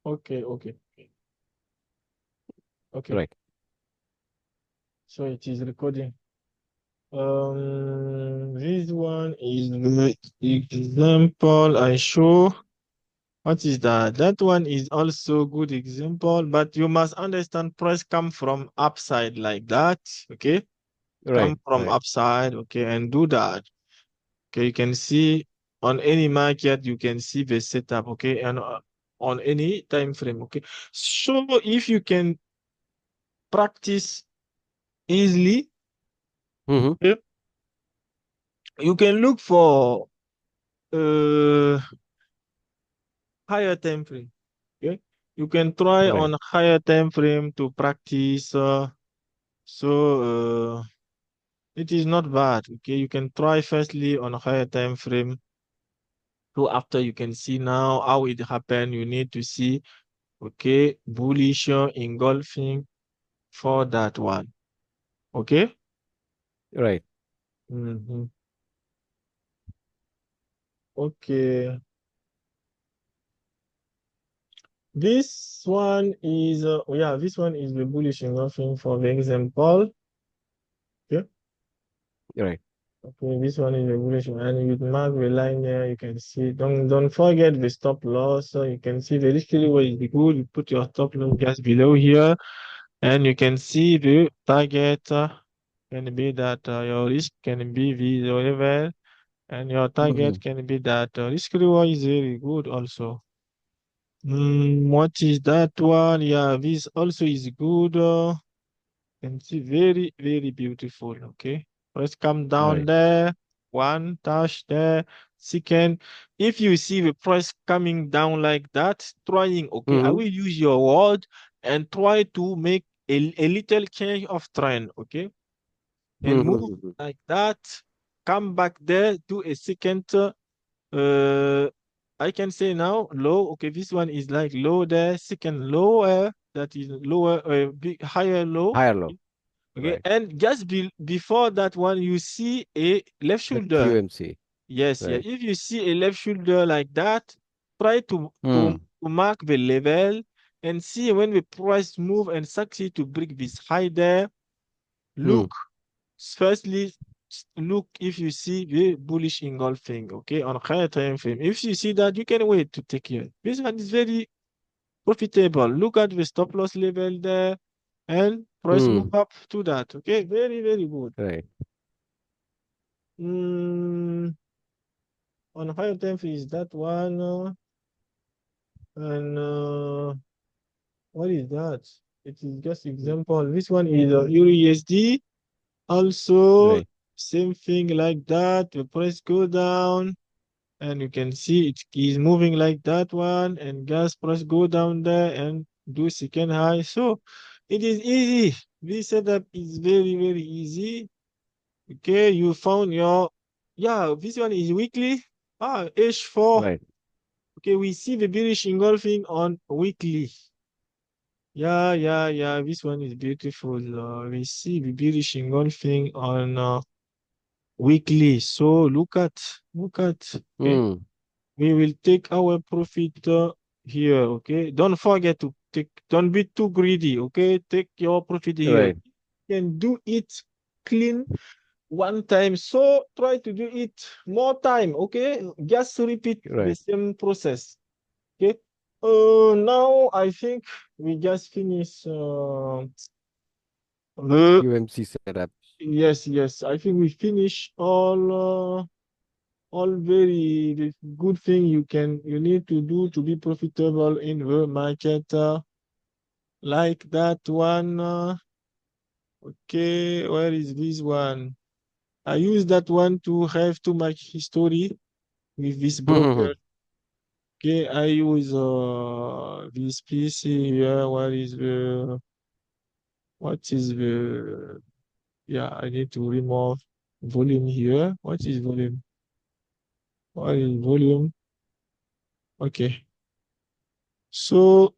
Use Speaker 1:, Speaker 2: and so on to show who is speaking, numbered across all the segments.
Speaker 1: Okay.
Speaker 2: Right.
Speaker 1: So it is recording. This one is the example I show. What is that? That one is also good example, but you must understand price come from upside like that. Okay.
Speaker 2: Right.
Speaker 1: Come from
Speaker 2: Right.
Speaker 1: upside. Okay. And do that. Okay. You can see on any market, you can see the setup. Okay. And on any time frame. Okay. So if you can practice easily,
Speaker 2: Mm-hmm.
Speaker 1: okay, you can look for uh higher time frame. Okay. You can try
Speaker 2: Right.
Speaker 1: on higher time frame to practice. So it is not bad. Okay, you can try firstly on a higher time frame. So after you can see now how it happened, you need to see okay bullish engulfing for that one. Okay.
Speaker 2: Right.
Speaker 1: Mhm. Okay. This one is yeah, this one is the bullish engulfing for the example. Okay.
Speaker 2: Right.
Speaker 1: Okay, this one is regulation, and with mark the line here, you can see. Don't forget the stop loss. So you can see the risk reward is good. You put your stop loss just below here, and you can see the target can be that your risk can be the level, and your
Speaker 2: Mm-hmm.
Speaker 1: target can be that risk reward is very good also. What is that one? Yeah, this also is good. Can see very, very beautiful. Okay. First come down
Speaker 2: Right.
Speaker 1: there, one touch there. Second, if you see the price coming down like that, trying, okay, I
Speaker 2: Mm-hmm.
Speaker 1: will use your word and try to make a little change of trend, okay, and move
Speaker 2: Mm-hmm.
Speaker 1: like that, come back there, do a second, uh, I can say now low, okay, this one is like low there, second lower, that is lower, big, higher low.
Speaker 2: Higher low.
Speaker 1: Okay,
Speaker 2: Right.
Speaker 1: and just before that one, you see a left
Speaker 2: The
Speaker 1: shoulder.
Speaker 2: QMC.
Speaker 1: Yes, yes.
Speaker 2: Right.
Speaker 1: If you see a left shoulder like that, try
Speaker 2: Mm.
Speaker 1: to mark the level and see when the price move and succeed to break this high there. Look,
Speaker 2: Mm.
Speaker 1: firstly, look if you see the bullish engulfing, okay, on higher time frame. If you see that, you can wait to take it. This one is very profitable. Look at the stop loss level there and price move
Speaker 2: Mm.
Speaker 1: up to that. Okay, very, very good.
Speaker 2: Right.
Speaker 1: Mm, on higher time is that one, and what is that? It is just example. This one is Euro USD. Also,
Speaker 2: Right.
Speaker 1: same thing like that. The price go down, and you can see it is moving like that one, and gas price go down there and do second high. So it is easy. This setup is very, very easy. Okay, you found your, yeah, this one is weekly. H4.
Speaker 2: Right.
Speaker 1: Okay, we see the bearish engulfing on weekly. Yeah. This one is beautiful. We see the bearish engulfing on weekly. So look at. Okay,
Speaker 2: Mm.
Speaker 1: we will take our profit here. Okay, don't forget to take. Don't be too greedy. Okay, take your profit here.
Speaker 2: Right.
Speaker 1: You can do it clean one time. So try to do it more time. Okay, just repeat the
Speaker 2: Right.
Speaker 1: same process. Okay. Now I think we just finished. The
Speaker 2: QMC setup.
Speaker 1: yes. I think we finish all very the good thing you need to do to be profitable in the market. Like that one. Okay, where is this one? I use that one to have too much history with this broker.
Speaker 2: Mm-hmm.
Speaker 1: Okay, I use this PC here. What is the yeah, I need to remove volume here. What is volume? What is volume? Okay. So,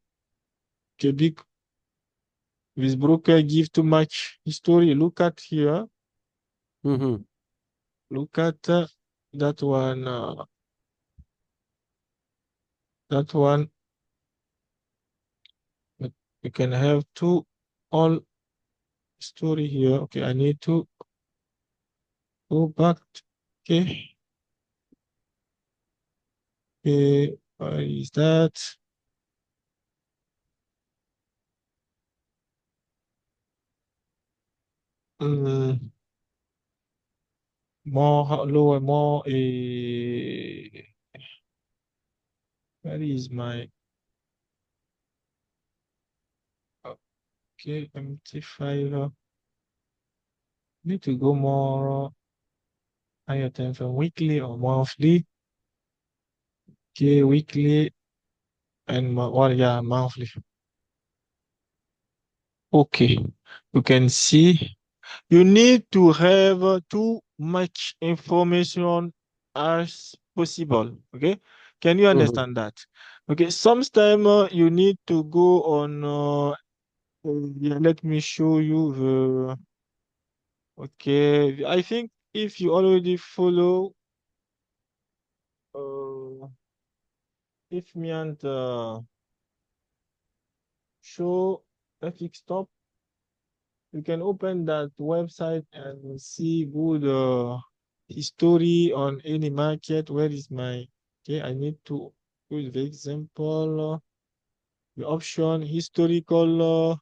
Speaker 1: okay, big this broker give too much history. Look at here.
Speaker 2: Mm-hmm.
Speaker 1: Look at that one. That one. You can have two all story here. Okay, I need to go back. Okay, okay, what is that? Mm, more lower, more. Where is my okay empty file? Need to go more higher time frame, weekly or monthly. Okay, weekly and well, yeah, monthly. Okay, you can see you need to have too much information as possible. Okay, can you
Speaker 2: Mm-hmm.
Speaker 1: understand that? Okay, sometimes you need to go on. Yeah, let me show you the. Okay, I think if you already follow, if me and show FX top, you can open that website and see good history on any market. Where is my, okay, I need to use the example, the option historical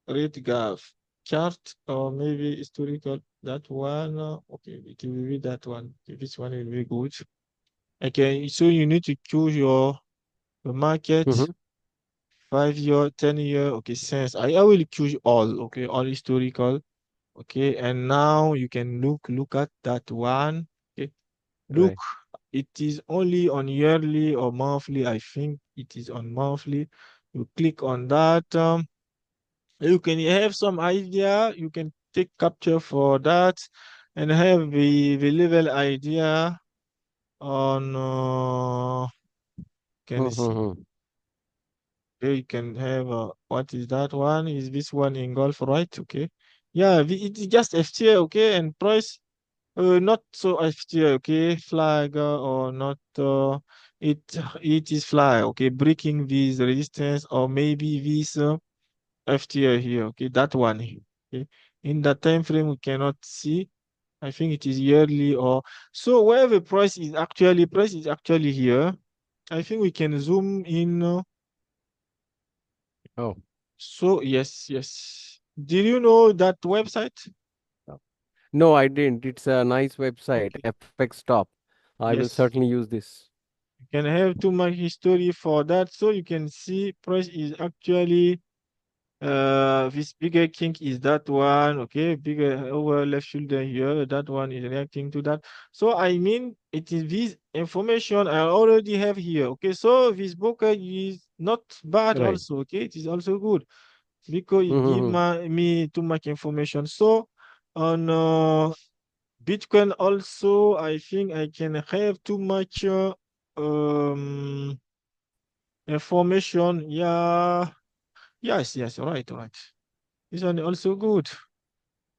Speaker 1: rate graph chart, or maybe historical, that one. Okay, it will be that one. Okay, this one will be good. Okay, so you need to choose your market,
Speaker 2: Mm-hmm.
Speaker 1: 5 year, 10 year. Okay, since I will choose all. Okay, all historical. Okay, and now you can look at that one. Okay, look,
Speaker 2: Right.
Speaker 1: it is only on yearly or monthly. I think it is on monthly. You click on that. You can have some idea. You can take capture for that and have the level idea on. Can you see?
Speaker 2: Mm-hmm.
Speaker 1: Okay, you can have what is that one? Is this one in golf, right? Okay, yeah, it's just FTA. Okay, and price. Not so FTA, okay, flag or not. It it is flag, okay, breaking this resistance or maybe this FTA here, okay, that one. Okay, in the time frame we cannot see. I think it is yearly or so. Where the price is actually here. I think we can zoom in.
Speaker 2: Oh.
Speaker 1: So yes, yes. Did you know that website?
Speaker 2: Oh. No, I didn't. It's a nice website,
Speaker 1: Okay.
Speaker 2: FX Top. I will
Speaker 1: Yes.
Speaker 2: certainly use this.
Speaker 1: You can have too much history for that. So you can see price is actually this bigger kink is that one, okay, bigger over left shoulder here. That one is reacting to that. So I mean it is this information I already have here. Okay, so this broker is not bad
Speaker 2: Right.
Speaker 1: also, okay, it is also good because it give
Speaker 2: Mm-hmm.
Speaker 1: me too much information. So on Bitcoin also, I think I can have too much information. Yeah, yes, yes, right, right. This one also good.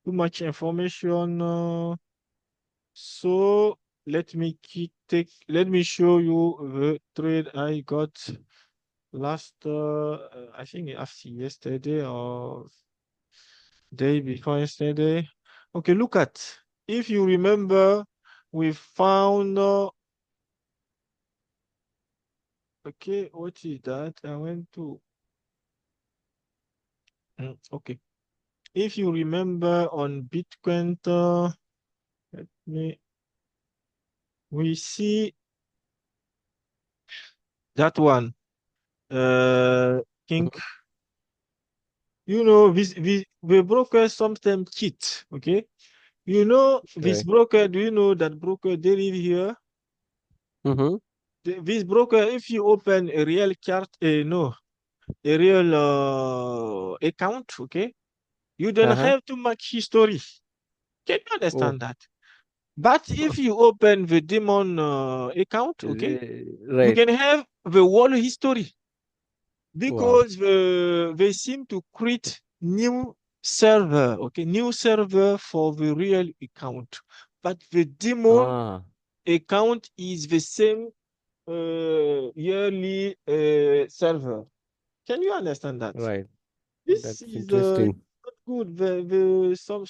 Speaker 1: Too much information. So let me show you the trade I got last. I think after yesterday or day before yesterday. Okay, look at. If you remember, we found. Okay, what is that? I went to. Okay. If you remember on Bitcoin, let me, we see that one. Think, the broker sometimes cheat. Okay. This
Speaker 2: Right.
Speaker 1: broker, do you know that broker they live here?
Speaker 2: Mm-hmm.
Speaker 1: This broker, if you open a real chart, no, a real account, okay, you don't
Speaker 2: Uh-huh.
Speaker 1: have too much history. Can you
Speaker 2: Oh.
Speaker 1: understand that? But if you open the demon account, okay, you
Speaker 2: Right.
Speaker 1: can have the whole history
Speaker 2: Wow.
Speaker 1: because they seem to create new server, okay, new server for the real account. But the demon
Speaker 2: Ah.
Speaker 1: account is the same yearly server. Can you understand that?
Speaker 2: Right.
Speaker 1: This
Speaker 2: That's
Speaker 1: is
Speaker 2: interesting.
Speaker 1: not good. Some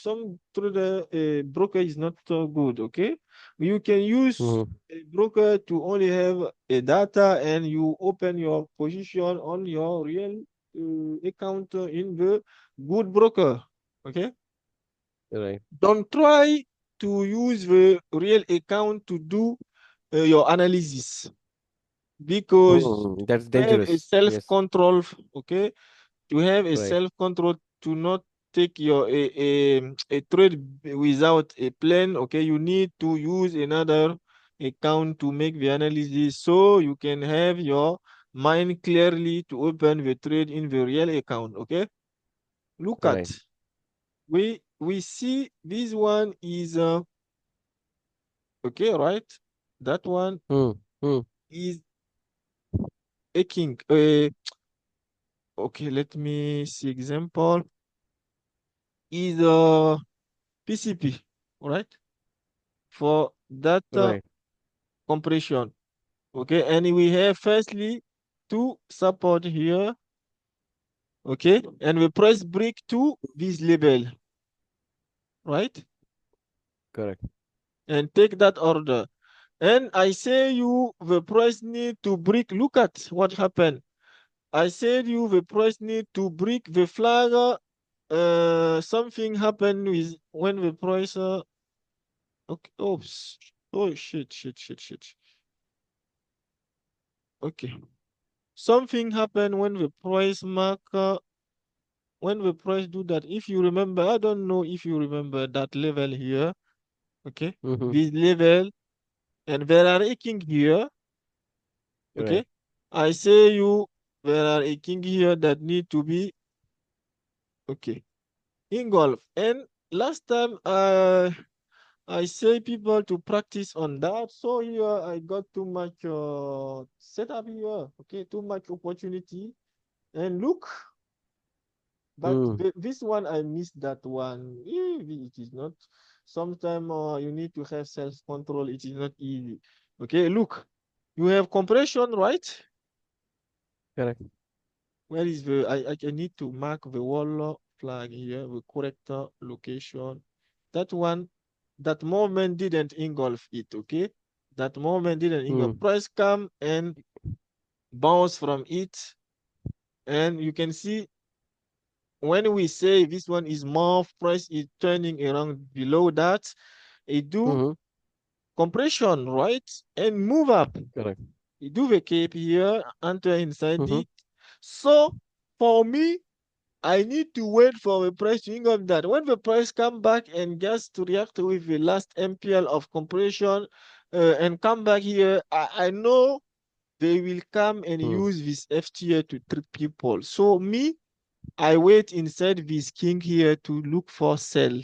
Speaker 1: through the broker is not so good. Okay, you can use
Speaker 2: Mm-hmm.
Speaker 1: a broker to only have a data, and you open your position on your real account in the good broker. Okay,
Speaker 2: Right.
Speaker 1: don't try to use the real account to do your analysis, because
Speaker 2: Mm, that's
Speaker 1: to have a
Speaker 2: dangerous.
Speaker 1: self
Speaker 2: Yes.
Speaker 1: control. Okay, to have a
Speaker 2: Right.
Speaker 1: self control, to not take your a trade without a plan. Okay, you need to use another account to make the analysis, so you can have your mind clearly to open the trade in the real account. Okay, look at,
Speaker 2: Right.
Speaker 1: we see this one is okay, right? That one
Speaker 2: Mm, mm.
Speaker 1: is aching. Okay, let me see example. Is PCP, right? For data
Speaker 2: Right.
Speaker 1: compression. Okay, and we have firstly two support here. Okay, and we press break to this label, right?
Speaker 2: Correct.
Speaker 1: And take that order. And I say you the price need to break. Look at what happened. I said you the price need to break the flag. Something happened with when the price. Okay. Oops. Oh shit. Okay. Something happened when the price marker, when the price do that. If you remember, I don't know if you remember that level here. Okay,
Speaker 2: Mm-hmm.
Speaker 1: this level, and there are a king here. Okay,
Speaker 2: Right.
Speaker 1: I say you there are a king here that need to be okay engulf. And last time I say people to practice on that. So here I got too much setup here. Okay, too much opportunity. And look, but
Speaker 2: Mm.
Speaker 1: this one, I missed that one. It is not. Sometimes you need to have self-control. It is not easy. Okay, look, you have compression, right?
Speaker 2: Correct.
Speaker 1: Where is the? I need to mark the wall flag here, the correct location. That one, that moment didn't engulf it. Okay, that moment didn't engulf.
Speaker 2: Mm.
Speaker 1: Price come and bounce from it, and you can see when we say this one is more, price is turning around below that, it do
Speaker 2: Mm-hmm.
Speaker 1: compression, right? And move up.
Speaker 2: Correct.
Speaker 1: It do the cape here, enter inside
Speaker 2: Mm-hmm.
Speaker 1: it. So for me, I need to wait for the price to engulf that. When the price come back and just to react with the last MPL of compression and come back here, I know they will come and
Speaker 2: Mm.
Speaker 1: use this FTA to trick people. So me, I wait inside this king here to look for sell.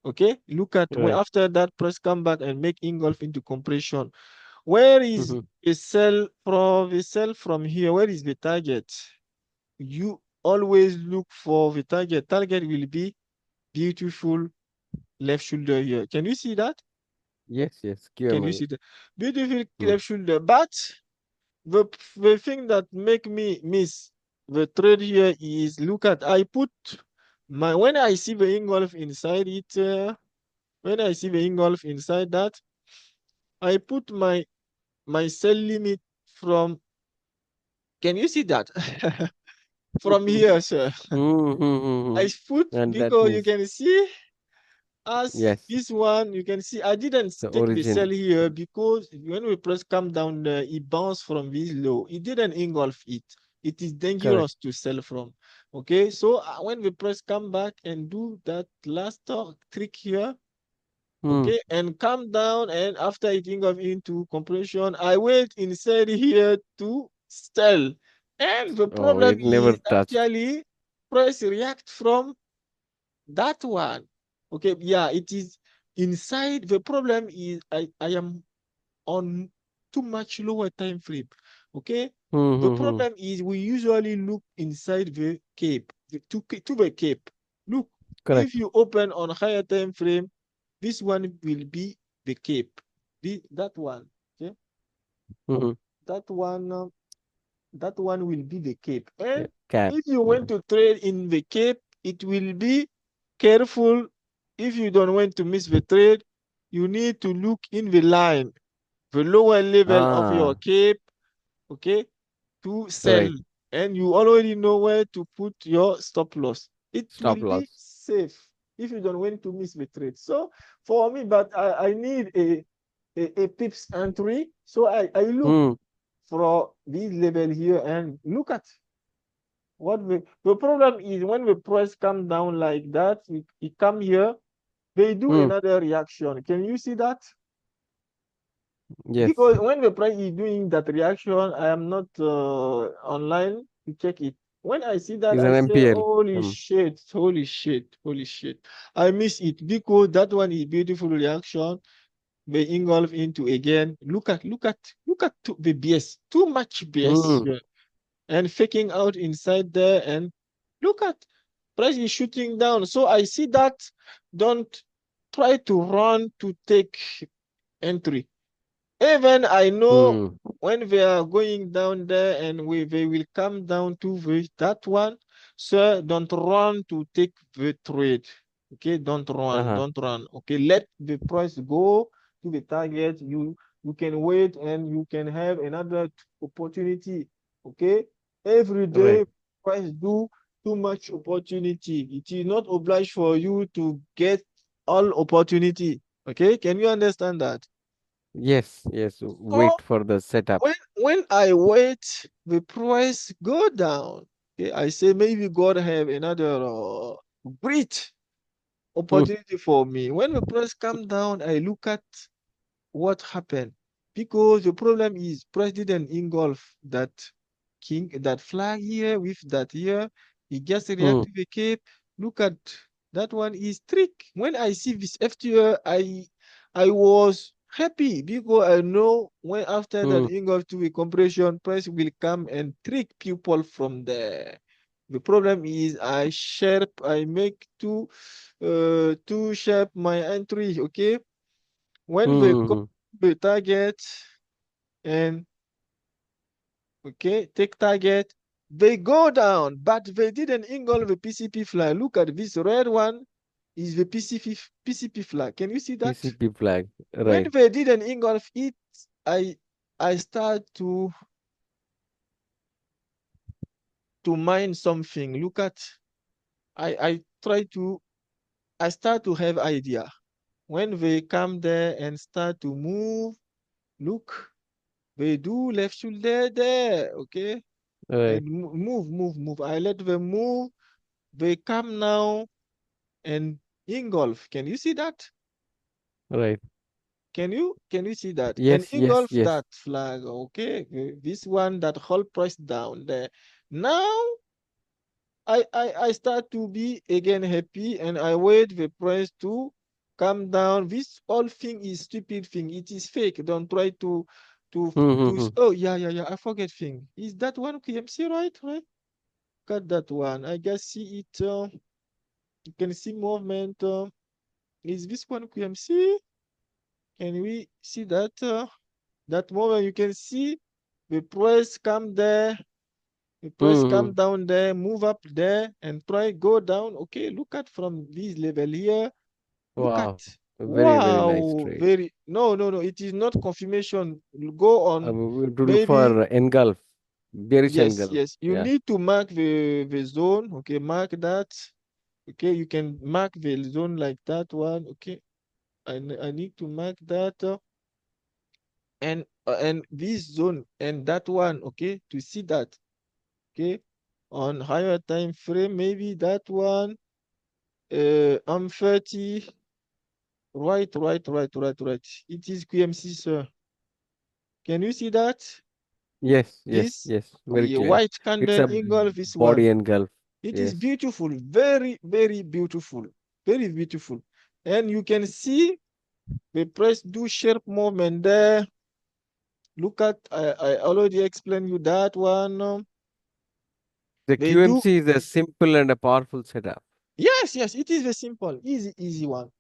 Speaker 1: Okay, look at where
Speaker 2: Right.
Speaker 1: after that press come back and make engulf into compression. Where is
Speaker 2: Mm-hmm.
Speaker 1: a sell from the sell from here? Where is the target? You always look for the target. Target will be beautiful left shoulder here. Can you see that?
Speaker 2: Yes, yes.
Speaker 1: Can you
Speaker 2: QML.
Speaker 1: see the beautiful
Speaker 2: Mm.
Speaker 1: left shoulder? But the thing that make me miss the trade here is look at I put my when I see the engulf inside it. When I see the engulf inside that, I put my sell limit from. Can you see that? From here, sir. I
Speaker 2: Mm-hmm.
Speaker 1: put
Speaker 2: And that
Speaker 1: because you
Speaker 2: means,
Speaker 1: can see as
Speaker 2: yes,
Speaker 1: this one, you can see I didn't
Speaker 2: the
Speaker 1: take the sell
Speaker 2: origin.
Speaker 1: here because when we press come down there, it bounced from this low. It didn't engulf it. It is
Speaker 2: Correct.
Speaker 1: dangerous to sell from. Okay, so when we press come back and do that last trick here,
Speaker 2: Mm.
Speaker 1: okay, and come down, and after it engulf into compression, I wait inside here to sell. And the
Speaker 2: Oh,
Speaker 1: problem
Speaker 2: it never
Speaker 1: is
Speaker 2: touched.
Speaker 1: actually price react from that one. Okay, yeah, it is inside. The problem is I am on too much lower time frame. Okay, the
Speaker 2: Mm-hmm.
Speaker 1: problem is we usually look inside the cape, to the cape. Look, if
Speaker 2: Correct.
Speaker 1: you open on higher time frame, this one will be the cape. That one, okay,
Speaker 2: Mm-hmm.
Speaker 1: that one. that one will be the cape.
Speaker 2: Yeah.
Speaker 1: And
Speaker 2: Cap.
Speaker 1: if you want
Speaker 2: Mhm.
Speaker 1: to trade in the cape, it will be careful. If you don't want to miss the trade, you need to look in the line, the lower level of your
Speaker 2: Ah,
Speaker 1: cape, okay, to sell.
Speaker 2: right.
Speaker 1: And you already know where to put your stop loss. It
Speaker 2: Stop
Speaker 1: will be
Speaker 2: loss.
Speaker 1: safe if you don't want to miss the trade. So for me, but I need a pips entry. So I look
Speaker 2: Hmm.
Speaker 1: for this level here and look at what the problem is when the price come down like that, it come here, they do
Speaker 2: Hmm.
Speaker 1: another reaction. Can you see that?
Speaker 2: Yes.
Speaker 1: Because when the price is doing that reaction, I am not online to check it. When I see that,
Speaker 2: Is
Speaker 1: I
Speaker 2: an
Speaker 1: say,
Speaker 2: MPL.
Speaker 1: holy
Speaker 2: Hmm.
Speaker 1: shit, holy shit, holy shit. I miss it because that one is beautiful reaction. They engulf into again. Look at the BS. Too much BS
Speaker 2: Hmm.
Speaker 1: here. And faking out inside there. And look at price is shooting down. So I see that. Don't try to run to take entry. Even I know
Speaker 2: Hmm.
Speaker 1: when they are going down there and they will come down to that one, sir, don't run to take the trade. Okay, don't run,
Speaker 2: Uh-huh.
Speaker 1: don't run. Okay, let the price go to the target. You can wait and you can have another opportunity. Okay, every
Speaker 2: Right.
Speaker 1: day price do too much opportunity. It is not obliged for you to get all opportunity. Okay, can you understand that?
Speaker 2: Yes. Yes.
Speaker 1: So
Speaker 2: Wait for the setup.
Speaker 1: when I wait, the price go down. Okay, I say maybe God have another great
Speaker 2: Hmm.
Speaker 1: opportunity for me. When the price come down, I look at what happened because the problem is price didn't engulf that flag here with that here. He just react
Speaker 2: Hmm.
Speaker 1: to the cape. Look at that one is trick. When I see this FTR, I was happy because I know when after that
Speaker 2: Hmm.
Speaker 1: engulf to the compression, price will come and trick people from there. The problem is I make too sharp my entry, okay? When they
Speaker 2: Hmm.
Speaker 1: go
Speaker 2: Hmm.
Speaker 1: the target and okay, take target, they go down, but they didn't engulf the PCP flag. Look at this red one is the PCP flag. Can you see that?
Speaker 2: PCP flag.
Speaker 1: When
Speaker 2: Right.
Speaker 1: they didn't engulf it, I I start to mine something. Look at I try to I start to have idea. When they come there and start to move, look, they do left shoulder there, okay?
Speaker 2: Right.
Speaker 1: And move. I let them move. They come now and engulf. Can you see that?
Speaker 2: Right.
Speaker 1: Can you see that? And
Speaker 2: Yes. Yes.
Speaker 1: engulf
Speaker 2: Yes.
Speaker 1: that flag, okay? This one that hold price down there. Now I start to be again happy and I wait the price to come down. This whole thing is stupid thing. It is fake. Don't try to
Speaker 2: Hmm. Hmm. Hmm.
Speaker 1: oh yeah. I forget thing. Is that one QMC right? Right? Got that one. I just see it. You can see movement. Is this one QMC? Can we see that? That movement you can see the price come there. The price
Speaker 2: Hmm.
Speaker 1: come
Speaker 2: Hmm.
Speaker 1: down there, move up there, and try go down. Okay, look at from this level here. Look at
Speaker 2: Wow. Very, very nice
Speaker 1: wow,
Speaker 2: trade.
Speaker 1: very no. It is not confirmation. Go on.
Speaker 2: To look
Speaker 1: Maybe
Speaker 2: for engulf. Bearish engulf.
Speaker 1: yes. You
Speaker 2: Yeah.
Speaker 1: need to mark the zone. Okay, mark that. Okay, you can mark the zone like that one. Okay, I need to mark that and this zone and that one. Okay, to see that. Okay, on higher time frame, maybe that one. I'm 30. Right. It is QMC, sir. Can you see that?
Speaker 2: Yes. Yes.
Speaker 1: This
Speaker 2: Yes. Very clear.
Speaker 1: white
Speaker 2: It's
Speaker 1: candle
Speaker 2: a
Speaker 1: engulf this
Speaker 2: body
Speaker 1: one.
Speaker 2: engulf.
Speaker 1: It is
Speaker 2: Yes.
Speaker 1: beautiful, very beautiful, very beautiful. And you can see the press do sharp movement there. Look at, I already explained you that one.
Speaker 2: The
Speaker 1: They do,
Speaker 2: QMC is a simple and a powerful setup.
Speaker 1: yes, it is a simple, easy one.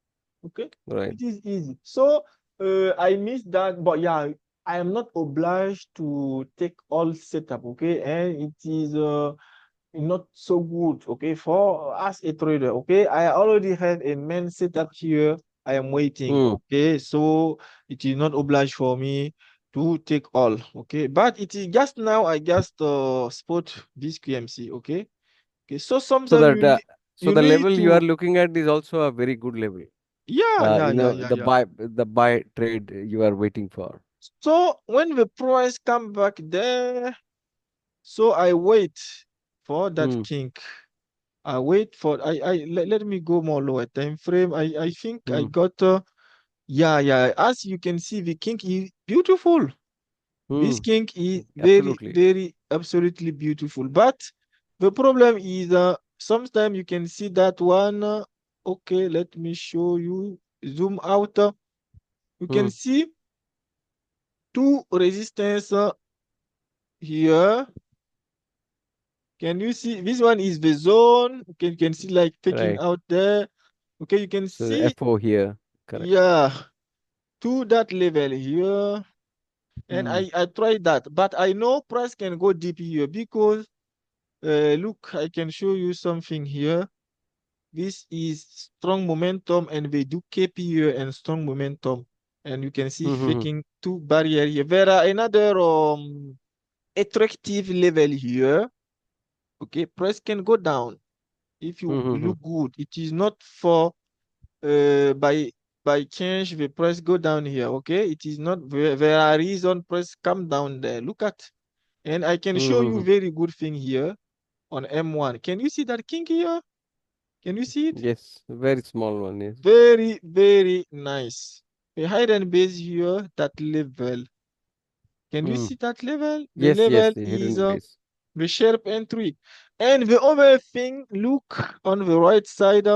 Speaker 1: Okay,
Speaker 2: Right.
Speaker 1: it is easy. So I missed that, but yeah, I am not obliged to take all setup, okay? And it is not so good, okay, for as a trader, okay? I already have a main setup here. I am waiting,
Speaker 2: Hmm.
Speaker 1: okay? So it is not obliged for me to take all, okay? But it is just now I just spot this QMC, okay? Okay, so
Speaker 2: So
Speaker 1: sometimes
Speaker 2: that so
Speaker 1: you
Speaker 2: the
Speaker 1: need
Speaker 2: level you are
Speaker 1: to,
Speaker 2: looking at is also a very good level.
Speaker 1: yeah, yeah,
Speaker 2: You
Speaker 1: yeah,
Speaker 2: know
Speaker 1: yeah,
Speaker 2: the
Speaker 1: yeah.
Speaker 2: buy trade you are waiting for.
Speaker 1: So when the price come back there, so I wait for that
Speaker 2: Hmm.
Speaker 1: kink. I wait for let me go more lower time frame. I think I
Speaker 2: Hmm.
Speaker 1: got yeah, yeah. As you can see, the kink is beautiful. This
Speaker 2: Hmm.
Speaker 1: kink is very,
Speaker 2: Absolutely.
Speaker 1: very absolutely beautiful. But the problem is sometimes you can see that one. Okay, let me show you. Zoom out. You can
Speaker 2: Hmm.
Speaker 1: see two resistance here. Can you see this one is the zone? Okay, you can see like taking
Speaker 2: Right.
Speaker 1: out there. Okay, you can
Speaker 2: So the
Speaker 1: see,
Speaker 2: FO here. Correct.
Speaker 1: yeah, to that level here. And
Speaker 2: Hmm.
Speaker 1: I tried that, but I know price can go deep here because look, I can show you something here. This is strong momentum and they do KP here and strong momentum. And you can see
Speaker 2: Hmm. Hmm.
Speaker 1: faking two barrier here. There are another attractive level here. Okay, price can go down if you
Speaker 2: Hmm. Hmm. Hmm.
Speaker 1: look good. It is not for by change the price go down here. Okay, it is not there are reason price come down there. Look at, and I can
Speaker 2: Hmm.
Speaker 1: show
Speaker 2: Hmm,
Speaker 1: you
Speaker 2: hmm.
Speaker 1: very good thing here on M1. Can you see that king here? Can you see it?
Speaker 2: Yes. Very small one. Yes.
Speaker 1: Very, very nice. The hide and base here, that level. Can you
Speaker 2: Hmm.
Speaker 1: see that level? The
Speaker 2: Yes. Yes.
Speaker 1: level
Speaker 2: The
Speaker 1: is
Speaker 2: hidden base.
Speaker 1: the sharp entry. And the other thing, look on the right side.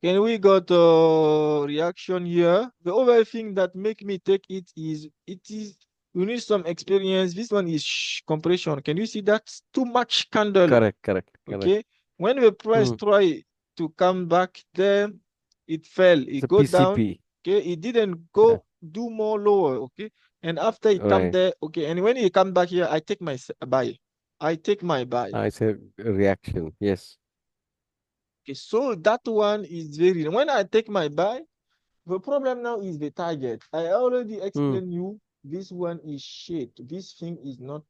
Speaker 1: Can we got a reaction here? The other thing that make me take it is you need some experience. This one is compression. Can you see that's too much candle?
Speaker 2: Correct. Correct. Correct.
Speaker 1: Okay. When the price
Speaker 2: Hmm.
Speaker 1: try to come back there, it fell.
Speaker 2: It's
Speaker 1: It
Speaker 2: a
Speaker 1: go down.
Speaker 2: PCP.
Speaker 1: Okay. It didn't
Speaker 2: Yeah.
Speaker 1: go do more lower. Okay. And after it come
Speaker 2: Right.
Speaker 1: there, okay. And when it come back here, I take my buy. I take my buy.
Speaker 2: It's a reaction. Yes.
Speaker 1: Okay. So that one is very. When I take my buy, the problem now is the target. I already
Speaker 2: Hmm.
Speaker 1: explained you this one is shit. This thing is not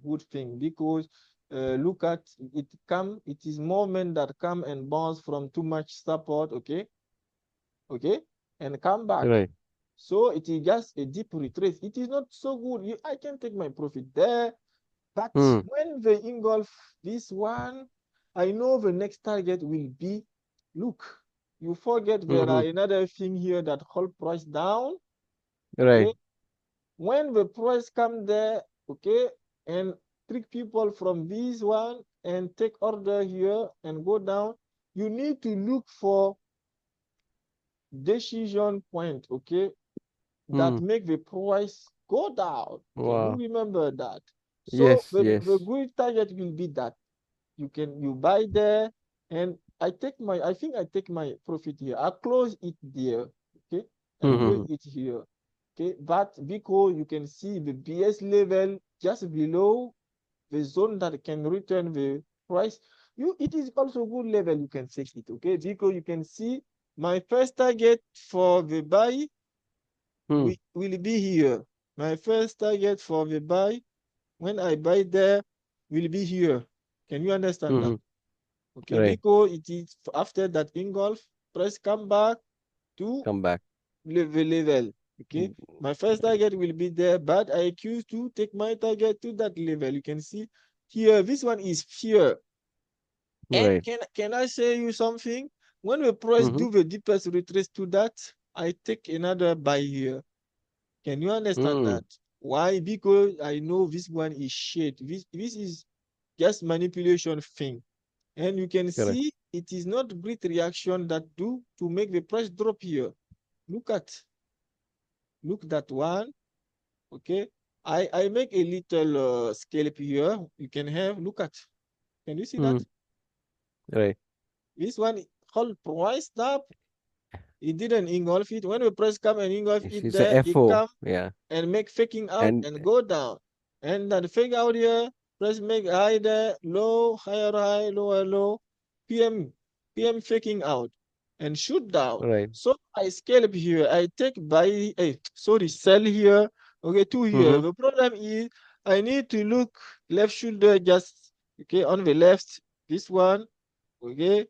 Speaker 1: good thing because look at it come, it is moment that come and bounce from too much support, okay, okay, and come back.
Speaker 2: Right.
Speaker 1: So it is just a deep retrace. It is not so good. I can take my profit there, but
Speaker 2: Hmm.
Speaker 1: when they engulf this one, I know the next target will be, look, you forget
Speaker 2: Hmm.
Speaker 1: there are
Speaker 2: Hmm.
Speaker 1: another thing here that hold price down,
Speaker 2: Right.
Speaker 1: okay? When the price come there, okay, and trick people from this one and take order here and go down, you need to look for decision point, okay, that
Speaker 2: Hmm.
Speaker 1: make the price go down. Can you
Speaker 2: Wow.
Speaker 1: remember that? So
Speaker 2: Yes.
Speaker 1: the
Speaker 2: Yes.
Speaker 1: good target will be that you buy there, and I think I take my profit here. I close it there, okay,
Speaker 2: Hmm.
Speaker 1: and
Speaker 2: Hmm,
Speaker 1: close
Speaker 2: hmm.
Speaker 1: it here, okay. But because you can see the BS level just below the zone that can return the price, it is also good level. You can take it, okay, because you can see my first target for the buy
Speaker 2: Hmm.
Speaker 1: will be here. My first target for the buy when I buy there will be here. Can you understand
Speaker 2: Hmm,
Speaker 1: that?
Speaker 2: hmm.
Speaker 1: Okay,
Speaker 2: Right.
Speaker 1: because it is after that engulf, press come back to
Speaker 2: Come back.
Speaker 1: level. Okay,
Speaker 2: Mm,
Speaker 1: my first
Speaker 2: right.
Speaker 1: target will be there, but I choose to take my target to that level. You can see here, this one is here. And
Speaker 2: Right.
Speaker 1: can I say you something? When we press
Speaker 2: Mm-hmm.
Speaker 1: do the deepest retrace to that, I take another buy here. Can you understand
Speaker 2: Mm.
Speaker 1: that? Why? Because I know this one is shit. This is just manipulation thing. And you can
Speaker 2: Correct.
Speaker 1: see it is not great reaction that do to make the price drop here. Look at, look that one, okay? I make a little scalp here. You can have, look at, can you see that?
Speaker 2: Mm. Right.
Speaker 1: This one hold price up. It didn't engulf it. When the price come and engulf it
Speaker 2: It's a
Speaker 1: there, it
Speaker 2: FO.
Speaker 1: come
Speaker 2: Yeah.
Speaker 1: and make faking out
Speaker 2: And
Speaker 1: and go down. And then fake out here, press make high there, low, higher high, lower low, PM, PM faking out and shoot down.
Speaker 2: right.
Speaker 1: So I scalp here. I take buy, sorry, sell here. Okay, two here.
Speaker 2: Mm-hmm.
Speaker 1: The problem is I need to look left shoulder just okay on the left. This one, okay.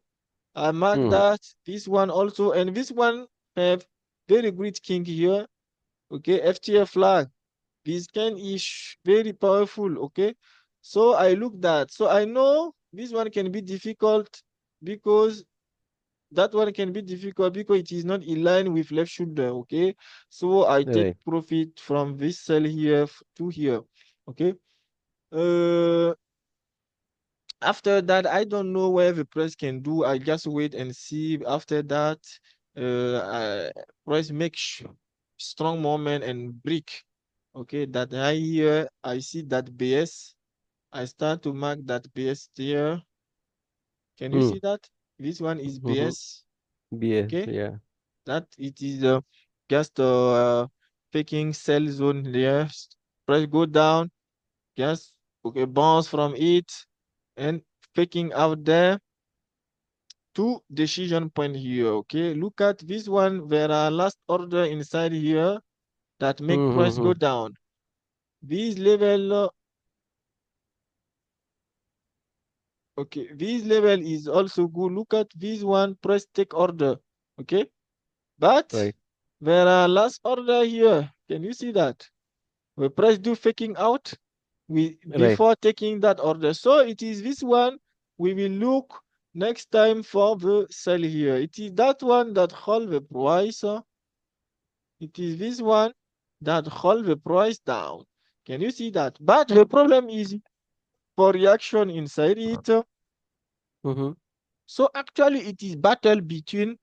Speaker 1: I mark
Speaker 2: Mm-hmm.
Speaker 1: that. This one also, and this one have very great king here. Okay, FTF flag. This can is very powerful. Okay, so I look that. So I know this one can be difficult because that one can be difficult because it is not in line with left shoulder. Okay, so I take
Speaker 2: Right.
Speaker 1: profit from this cell here to here. Okay. Uh, After that, I don't know where the press can do. I just wait and see. After that, press make strong moment and break. Okay, that I here, I see that base. I start to mark that base there. Can you
Speaker 2: Mm.
Speaker 1: see that? This one is
Speaker 2: Mm-hmm.
Speaker 1: base.
Speaker 2: BS.
Speaker 1: Okay,
Speaker 2: Yeah.
Speaker 1: that it is just taking cell zone there. Press go down, just okay, bounce from it and faking out there. Two decision point here. Okay, look at this one. There are last order inside here that make price
Speaker 2: Mm-hmm.
Speaker 1: go down. This level, okay, this level is also good. Look at this one. Price take order. Okay, but
Speaker 2: Right.
Speaker 1: there are last order here. Can you see that? The price do faking out we
Speaker 2: Right.
Speaker 1: before taking that order. So it is this one we will look next time for the sell here. It is that one that hold the price. It is this one that hold the price down. Can you see that? But the problem is for reaction inside it.
Speaker 2: Mm-hmm.
Speaker 1: So actually it is battle between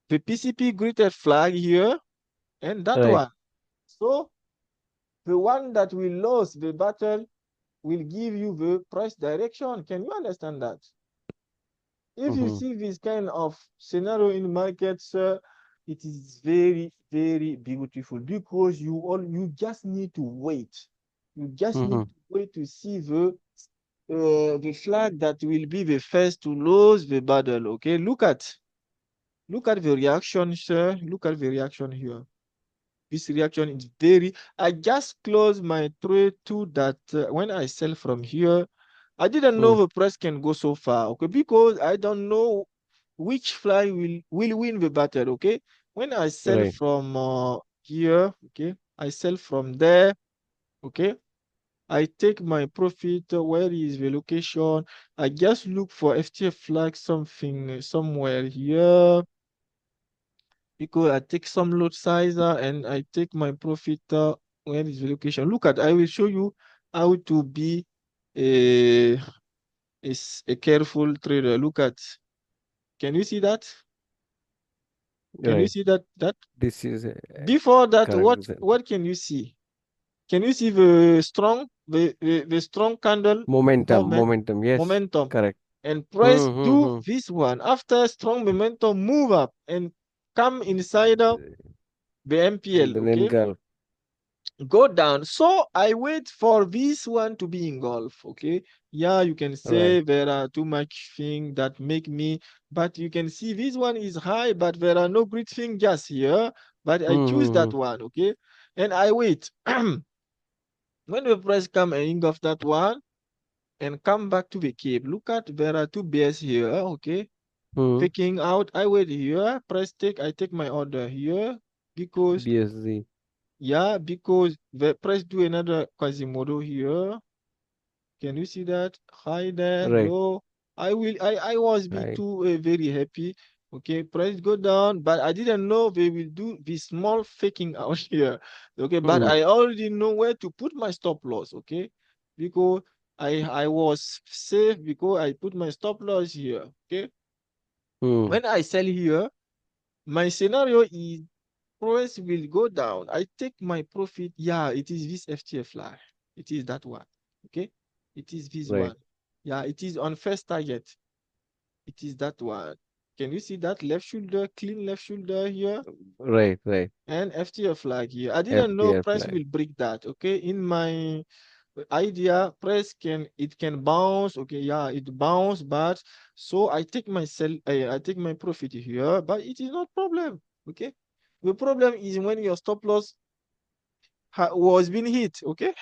Speaker 1: the PCP greeted flag here and that
Speaker 2: Right.
Speaker 1: one. So the one that will lose the battle will give you the price direction. Can you understand that? If you
Speaker 2: Mm-hmm.
Speaker 1: see this kind of scenario in markets, it is very, very beautiful because you just need to wait. You just need
Speaker 2: Mm-hmm.
Speaker 1: to wait to see the flag that will be the first to lose the battle. Okay, look at the reaction, sir. Look at the reaction here. This reaction is very. I just closed my trade to that when I sell from here. I didn't know
Speaker 2: Mm.
Speaker 1: the price can go so far, okay, because I don't know which fly will win the battle, okay. When I sell
Speaker 2: Right.
Speaker 1: from here, okay, I sell from there, okay. I take my profit. Where is the location? I just look for FTF flag something somewhere here because I take some lot size and I take my profit. Where is the location? Look at. I will show you how to be a a careful trader. Look at. Can you see that? Can you
Speaker 2: Right.
Speaker 1: see that?
Speaker 2: This is a
Speaker 1: Before that,
Speaker 2: correct
Speaker 1: what
Speaker 2: example.
Speaker 1: what can you see? Can you see the strong the strong candle
Speaker 2: Momentum.
Speaker 1: movement
Speaker 2: Momentum. Yes.
Speaker 1: momentum
Speaker 2: Correct.
Speaker 1: and press do
Speaker 2: Mm-hmm.
Speaker 1: this one after strong momentum move up and come inside the
Speaker 2: And
Speaker 1: MPL,
Speaker 2: then
Speaker 1: okay?
Speaker 2: engulf.
Speaker 1: Go down. So I wait for this one to be engulfed. Okay. Yeah, you can
Speaker 2: Right.
Speaker 1: say there are too much things that make me, but you can see this one is high, but there are no great thing just here. But I choose that
Speaker 2: Mm-hmm.
Speaker 1: one. Okay. And I wait. When the price come and engulf that one and come back to the cape, look at there are two bears here. Okay.
Speaker 2: Mm.
Speaker 1: Faking out. I wait here. Press take. I take my order here because
Speaker 2: BSZ.
Speaker 1: yeah, because the press do another Quasimodo here. Can you see that? High there,
Speaker 2: Right.
Speaker 1: low. I was be
Speaker 2: Right.
Speaker 1: too very happy. Okay, price go down, but I didn't know they will do this small faking out here. Okay, but
Speaker 2: Mm.
Speaker 1: I already know where to put my stop loss. Okay, because I was safe because I put my stop loss here. Okay,
Speaker 2: Mm.
Speaker 1: when I sell here, my scenario is price will go down. I take my profit. Yeah, it is this FTF flag. It is that one. Okay. It is this
Speaker 2: Right.
Speaker 1: one. Yeah, it is on first target. It is that one. Can you see that left shoulder, clean left shoulder here?
Speaker 2: Right, right.
Speaker 1: And FTF flag here. I didn't know
Speaker 2: FTR
Speaker 1: price
Speaker 2: flag.
Speaker 1: will break that. Okay, in my idea, price can bounce. Okay, yeah, it bounce, but so I take my sell, I take my profit here, but it is not problem. Okay, the problem is when your stop loss was being hit. Okay,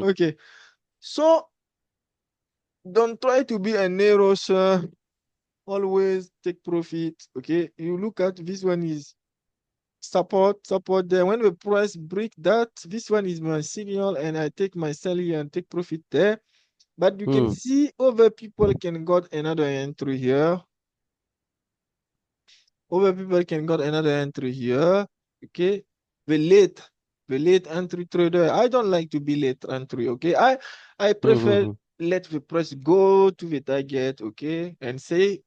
Speaker 1: okay. So don't try to be a narrow, sir. Always take profit. Okay, you look at this one is support there. When the price break that, this one is my signal, and I take my sell here and take profit there. But you can
Speaker 2: Hmm.
Speaker 1: see other people can got another entry here. Other people can got another entry here. Okay, the late, the late entry trader. I don't like to be late entry. Okay, I prefer
Speaker 2: Hmm.
Speaker 1: let the price go to the target. Okay, and say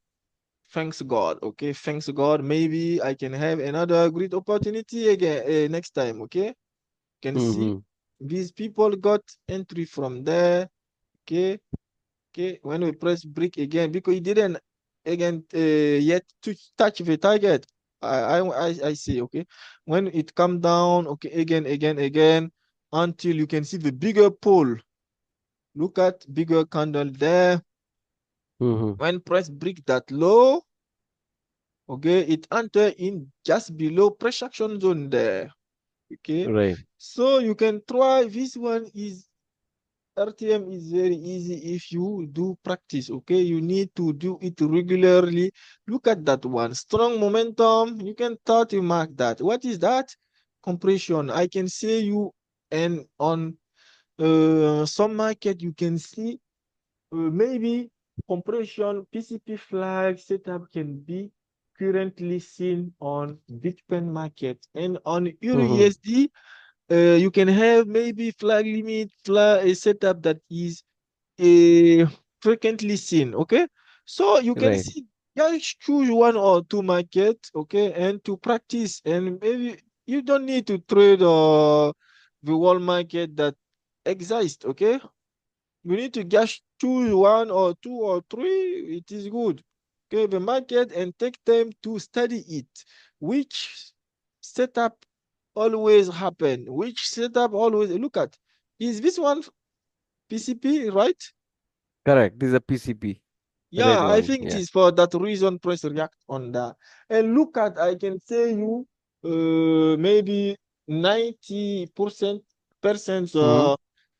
Speaker 1: thanks God. Okay, thanks God. Maybe I can have another great opportunity again next time. Okay, can see
Speaker 2: Hmm.
Speaker 1: these people got entry from there. Okay, okay. When we press break again, because it didn't again yet to touch the target. I see. Okay, when it come down. Okay, again until you can see the bigger pole. Look at bigger candle there.
Speaker 2: Hmm.
Speaker 1: When press break that low. Okay, it enter in just below pressure action zone there. Okay,
Speaker 2: Right.
Speaker 1: so you can try this one is RTM is very easy if you do practice. Okay, you need to do it regularly. Look at that one strong momentum. You can start to mark that. What is that? Compression. I can say you, and on some market you can see maybe compression PCP flag setup can be currently seen on Bitcoin market, and on Euro
Speaker 2: Hmm.
Speaker 1: USD you can have maybe flag limit flag a setup that is frequently seen. Okay, so you can
Speaker 2: Right.
Speaker 1: see, just choose one or two market. Okay, and to practice, and maybe you don't need to trade the whole market that exists. Okay, you need to just choose one or two or three. It is good. Okay, the market, and take time to study it. Which setup always happen? Which setup always look at? Is this one PCP, right?
Speaker 2: Correct. This is a PCP. Red
Speaker 1: Yeah, I
Speaker 2: one.
Speaker 1: think it
Speaker 2: Yeah.
Speaker 1: is for that reason press react on that. And look at, I can say you maybe 90%
Speaker 2: Hmm.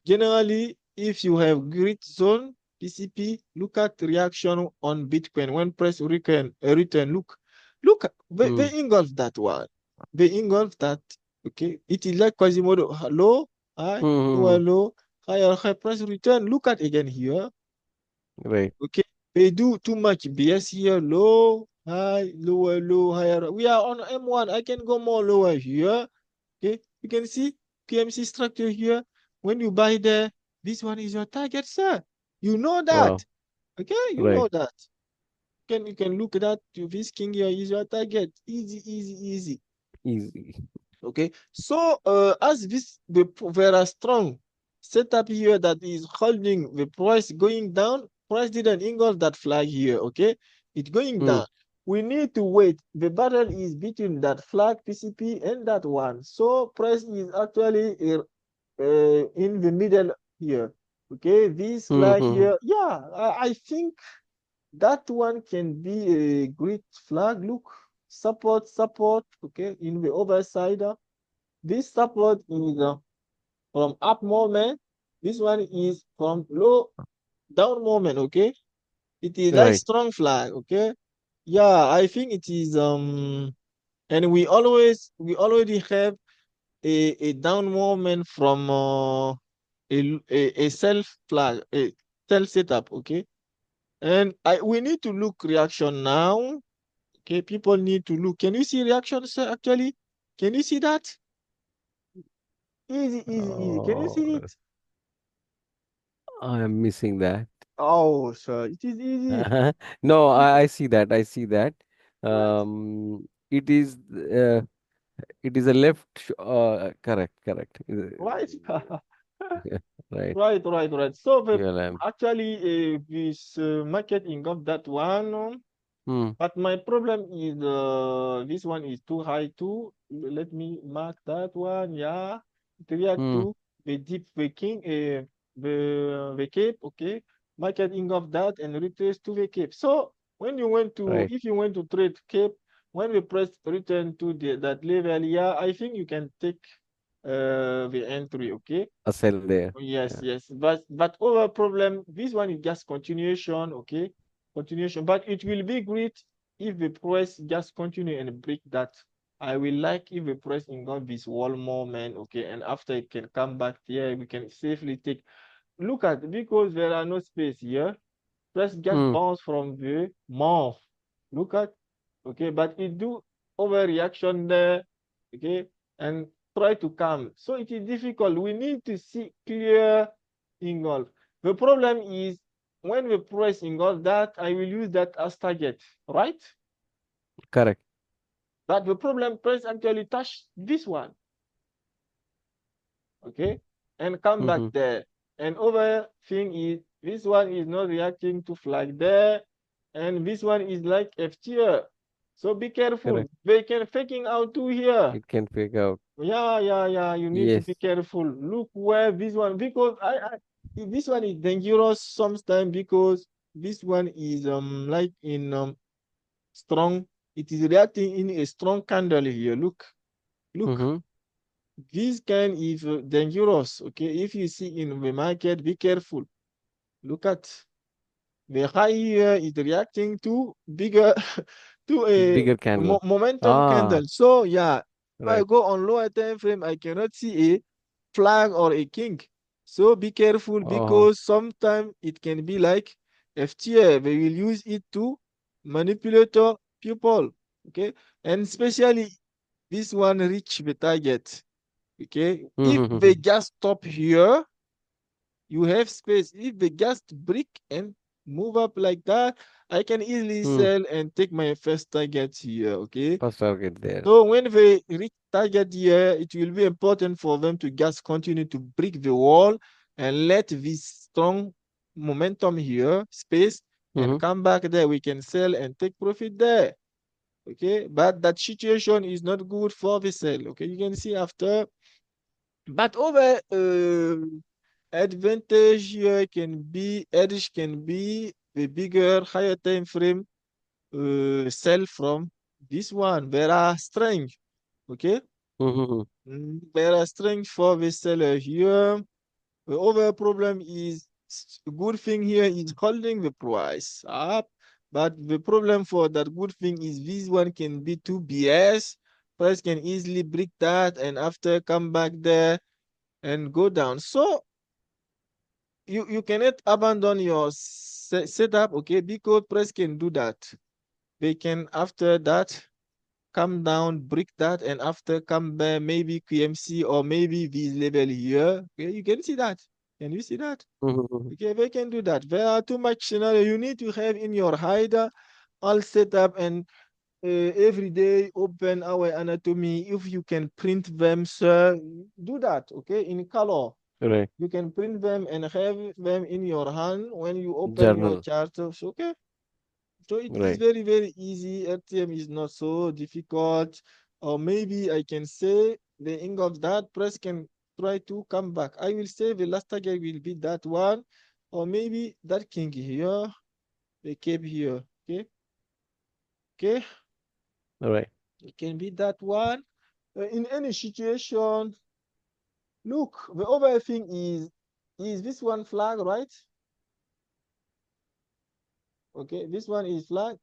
Speaker 1: generally if you have grid zone PCP, look at reaction on Bitcoin when press return. Look,
Speaker 2: Hmm.
Speaker 1: they engulf that one. They engulf that. Okay, it is like Quasimodo low, high, lower,
Speaker 2: Hmm.
Speaker 1: low, higher, high press return. Look at again here.
Speaker 2: Right.
Speaker 1: Okay, they do too much BS here. Low, high, lower, low, higher. We are on M1. I can go more lower here. Okay, you can see QMC structure here. When you buy there, this one is your target, sir. You know that.
Speaker 2: Wow.
Speaker 1: Okay, you
Speaker 2: Right.
Speaker 1: know that. You can look at that. This king here is your target. Easy, easy, easy.
Speaker 2: Easy.
Speaker 1: Okay, so as this the very strong setup here that is holding the price going down, price didn't engulf that flag here. Okay, it's going
Speaker 2: Hmm.
Speaker 1: down. We need to wait. The battle is between that flag PCP and that one. So price is actually in the middle here. Okay, this flag
Speaker 2: Hmm.
Speaker 1: here, yeah, I think that one can be a great flag. Look, support. Okay, in the other side. This support is from up movement. This one is from low down movement. Okay, it is like
Speaker 2: Right.
Speaker 1: strong flag. Okay, yeah, I think it is and we already have a down movement from a self flag, a self setup. Okay, and I we need to look reaction now. Okay, people need to look. Can you see reaction, sir? Actually, can you see that? Easy, easy, easy. Can you
Speaker 2: Oh,
Speaker 1: see it?
Speaker 2: I am missing that.
Speaker 1: Oh, sir, it is easy.
Speaker 2: No,
Speaker 1: It
Speaker 2: I see that. I see that.
Speaker 1: right,
Speaker 2: It is it is a left. Correct. Correct.
Speaker 1: right,
Speaker 2: Right.
Speaker 1: right. So the
Speaker 2: ULM.
Speaker 1: actually this market engulf that one.
Speaker 2: Hmm.
Speaker 1: But my problem is this one is too high too. Let me mark that one. Yeah, it react
Speaker 2: Hmm.
Speaker 1: to the deep waking, the cape. Okay, marketing of that and retrace to the cape. So when you went to,
Speaker 2: Right.
Speaker 1: if you went to trade cape, when we press return to that level, yeah, I think you can take the entry. Okay.
Speaker 2: A cell there.
Speaker 1: Yes,
Speaker 2: Yeah.
Speaker 1: yes, but our problem, this one is just continuation, okay? Continuation, but it will be great if the price just continue and break that. I will like if the price engulf this wall moment, okay, and after it can come back here, we can safely take. Look at, because there are no space here. Press just
Speaker 2: Hmm.
Speaker 1: bounce from the mouth. Look at, okay, but it do overreaction there, okay, and try to come. So it is difficult. We need to see clear engulf. The problem is when we press engulf that, I will use that as target, right?
Speaker 2: Correct.
Speaker 1: But the problem press actually touch this one, okay, and come back
Speaker 2: Hmm.
Speaker 1: there. And over thing is this one is not reacting to flag there, and this one is like FTR. So be careful.
Speaker 2: Correct.
Speaker 1: They can faking out to here.
Speaker 2: It can figure out.
Speaker 1: Yeah, yeah, yeah. You need to
Speaker 2: Yes.
Speaker 1: be careful. Look where this one, because this one is dangerous sometimes, because this one is like in strong. It is reacting in a strong candle here. Look, look.
Speaker 2: Hmm.
Speaker 1: This kind is dangerous. Okay, if you see in the market, be careful. Look at the high here is reacting to bigger to a
Speaker 2: Bigger candle.
Speaker 1: momentum
Speaker 2: Ah.
Speaker 1: candle. So yeah, if I
Speaker 2: Right.
Speaker 1: go on lower time frame, I cannot see a flag or a king. So be careful,
Speaker 2: Oh.
Speaker 1: because sometimes it can be like FTA. They will use it to manipulate people. Okay, and especially this one reach the target. Okay, if they
Speaker 2: Hmm.
Speaker 1: just stop here, you have space. If they just break and move up like that, I can easily
Speaker 2: Hmm.
Speaker 1: sell and take my first target here. Okay,
Speaker 2: First target there.
Speaker 1: so when they reach target here, it will be important for them to just continue to break the wall and let this strong momentum here space and
Speaker 2: Hmm.
Speaker 1: come back there. We can sell and take profit there. Okay, but that situation is not good for the sell. Okay, you can see after, but over advantage here can be, edge can be the bigger, higher time frame sell from this one. There are strength, okay?
Speaker 2: Hmm.
Speaker 1: There are strength for the seller here. The other problem is, good thing here is holding the price up, but the problem for that good thing is this one can be too BS. Price can easily break that and after come back there and go down. So you cannot abandon your setup, okay? Because press can do that. They can after that come down, break that, and after come back maybe QMC or maybe this level here. Okay, you can see that. Can you see that?
Speaker 2: Hmm.
Speaker 1: Okay, they can do that. There are too much scenario you need to have in your hider all set up, and every day open our anatomy. If you can print them, sir, do that. Okay, in color.
Speaker 2: Right.
Speaker 1: You can print them and have them in your hand when you open your
Speaker 2: Journal.
Speaker 1: charters. Okay. So it is
Speaker 2: Right.
Speaker 1: very, very easy. RTM is not so difficult. Or maybe I can say the ink of that press can try to come back. I will say the last target will be that one. Or maybe that king here, the cape here. Okay. Okay.
Speaker 2: Right.
Speaker 1: It can be that one. In any situation, look, the other thing is this one flag, right? Okay, this one is flag.